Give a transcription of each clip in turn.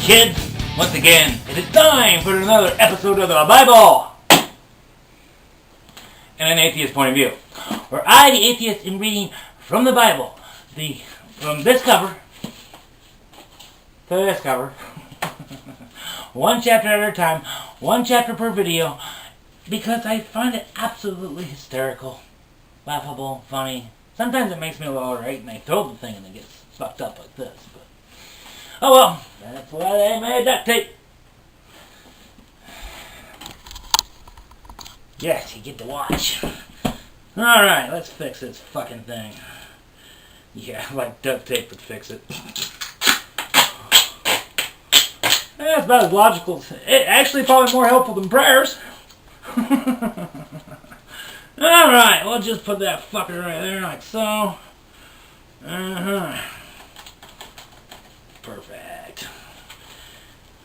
kids, once again, it is time for another episode of the Bible in an atheist point of view, where I, the atheist, am reading from the Bible, from this cover to this cover, one chapter at a time, one chapter per video, because I find it absolutely hysterical, laughable, funny. Sometimes it makes me a little irate and I throw the thing and it gets fucked up like this. But oh well, that's why they made duct tape. Yes, you get to watch. Alright, let's fix this fucking thing. Yeah, like duct tape would fix it. That's about as logical. It actually probably more helpful than prayers. Alright, we'll just put that fucker right there like so. Perfect.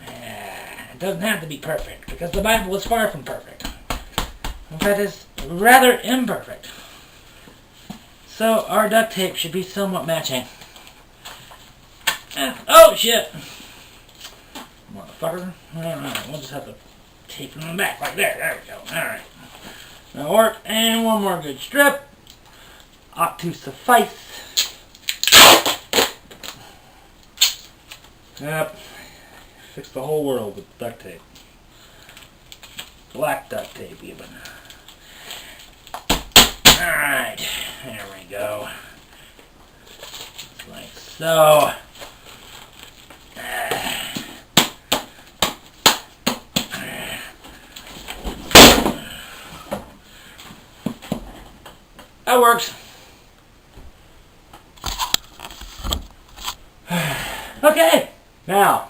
It doesn't have to be perfect, because the Bible is far from perfect. In fact, it's rather imperfect. So our duct tape should be somewhat matching. Oh shit! Motherfucker. Alright, we'll just have to tape it on the back like there. There we go. Alright. That'll work. And one more good strip. Ought to suffice. Yep. Fix the whole world with duct tape. Black duct tape even. Alright. There we go. Like so. That works. Okay. Now,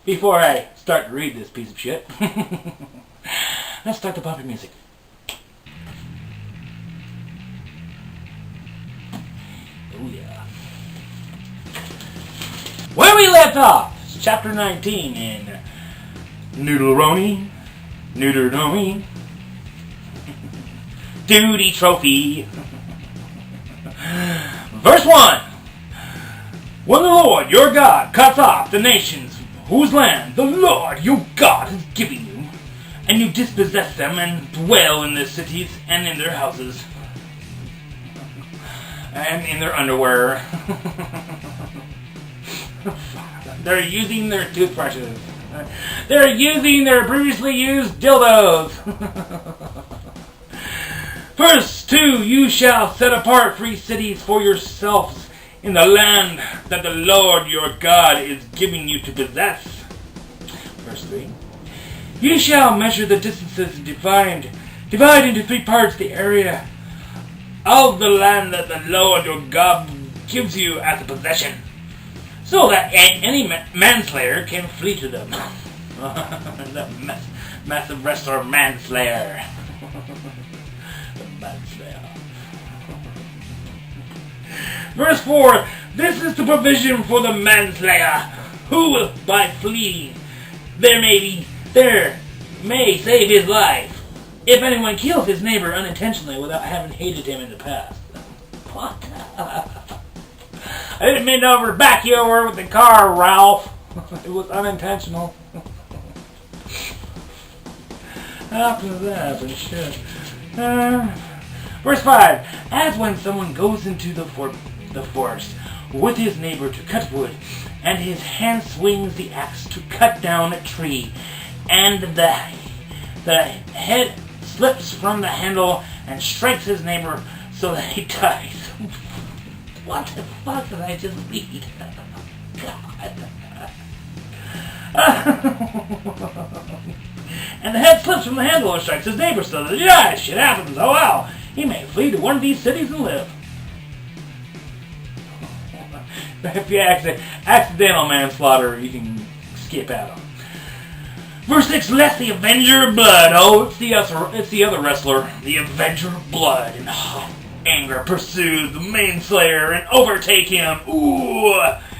before I start to read this piece of shit, let's start the bumper music. Oh yeah. Where we left off, it's chapter 19 in Deuteronomy. Duty trophy. Verse 1. When the Lord your God cuts off the nations whose land the Lord your God has given you, and you dispossess them and dwell in their cities and in their houses, and in their underwear. They're using their toothbrushes. They're using their previously used dildos. Verse 2, you shall set apart 3 cities for yourselves in the land that the Lord your God is giving you to possess. Verse 3, you shall measure the distances and divide into 3 parts the area of the land that the Lord your God gives you as a possession, so that any manslayer can flee to them. The massive wrestler manslayer. Verse 4, this is the provision for the manslayer, who by fleeing there may save his life, if anyone kills his neighbor unintentionally without having hated him in the past. What? I didn't mean to back you over with the car, Ralph. It was unintentional. After that, but shit. Verse 5, as when someone goes into the forest with his neighbor to cut wood, and his hand swings the axe to cut down a tree, and the head slips from the handle and strikes his neighbor so that he dies. What the fuck did I just read? God. And the head slips from the handle and strikes his neighbor so that he dies. Shit happens. Oh wow. He may flee to one of these cities and live. If you accidental manslaughter, you can skip out on. Verse 6, lest the avenger of blood, it's the other wrestler, the avenger of blood, in hot anger pursues the manslayer and overtake him. Ooh,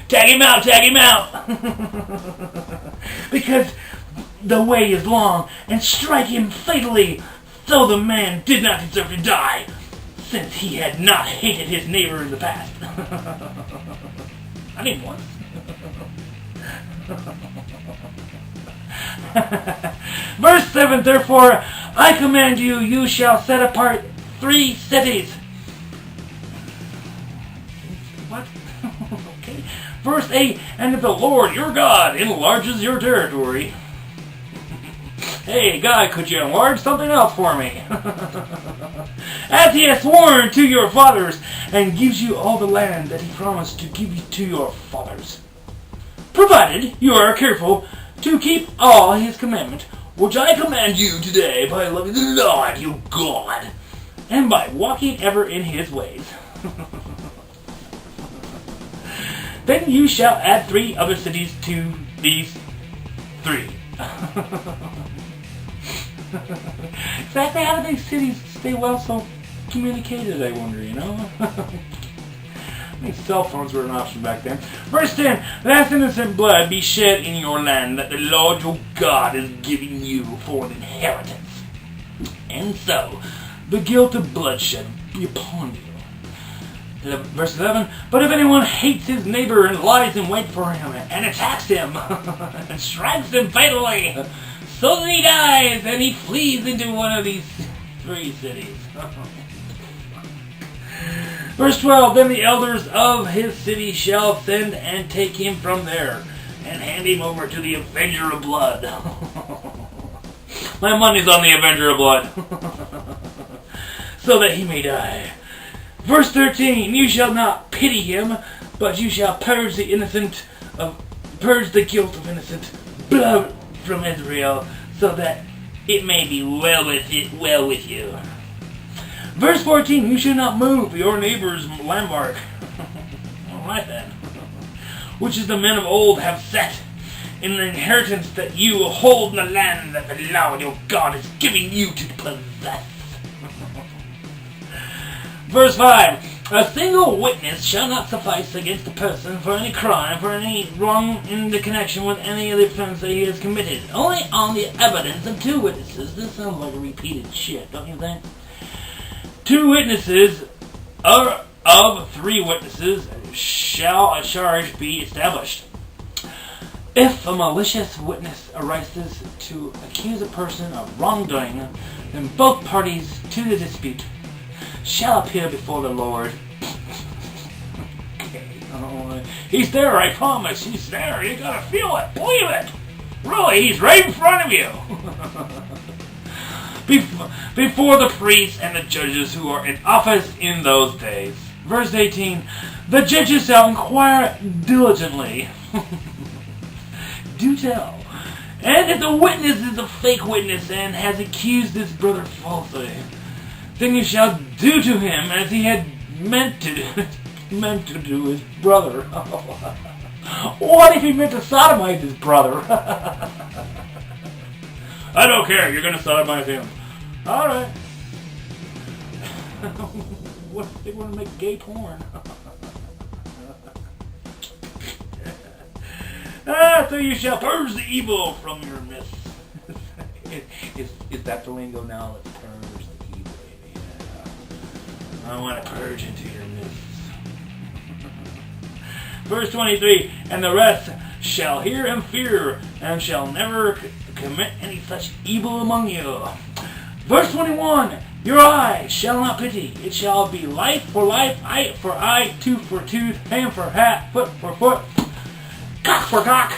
tag him out. Because the way is long, and strike him fatally, though the man did not deserve to die, since he had not hated his neighbor in the past. I need one. Verse 7, therefore, I command you, you shall set apart 3 cities. What? Okay. Verse 8, and if the Lord your God enlarges your territory. Hey, God, could you enlarge something else for me? As he has sworn to your fathers, and gives you all the land that he promised to give you to your fathers. Provided you are careful to keep all his commandments, which I command you today by loving the Lord your God, and by walking ever in his ways. Then you shall add 3 other cities to these 3. Exactly how do these cities stay well so communicated, I wonder, you know? I think cell phones were an option back then. Verse 10, lest innocent blood be shed in your land that the Lord your God is giving you for an inheritance. And so, the guilt of bloodshed be upon you. Verse 11, but if anyone hates his neighbor and lies in wait for him and attacks him and strikes him fatally, so that he dies and he flees into one of these 3 cities. Verse 12, then the elders of his city shall send and take him from there and hand him over to the avenger of blood. My money's on the avenger of blood. So that he may die. Verse 13, you shall not pity him, but you shall purge the guilt of innocent blood from Israel, so that it may be well with you. Verse 14, you shall not move your neighbor's landmark. Alright then. Which is the men of old have set in an inheritance that you will hold in the land that the Lord your God is giving you to possess. Verse 5, a single witness shall not suffice against a person for any crime, for any wrong in the connection with any of the offense that he has committed. Only on the evidence of 2 witnesses. This sounds like a repeated shit, don't you think? 2 witnesses of 3 witnesses shall a charge be established. If a malicious witness arises to accuse a person of wrongdoing, then both parties to the dispute shall appear before the Lord. Okay. He's there, I promise. He's there. You gotta feel it. Believe it. Really, he's right in front of you. Before the priests and the judges who are in office in those days. Verse 18, the judges shall inquire diligently. Do tell. And if the witness is a fake witness and has accused his brother falsely, then you shall do to him as he had meant to do his brother. What if he meant to sodomize his brother? I don't care, you're going to sodomize him. Alright. What if they want to make gay porn? So you shall purge the evil from your midst. Is that the lingo now? Let's purge the evil. Yeah. I want to purge into your midst. Verse 23, and the rest shall hear and fear, and shall never commit any such evil among you. Verse 21, your eye shall not pity. It shall be life for life, eye for eye, tooth for tooth, hand for hat, foot for foot, cock for cock,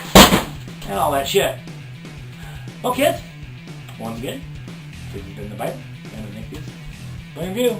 and all that shit. Well, kids, once again, this has been the Bible, and the Nick is. Thank you.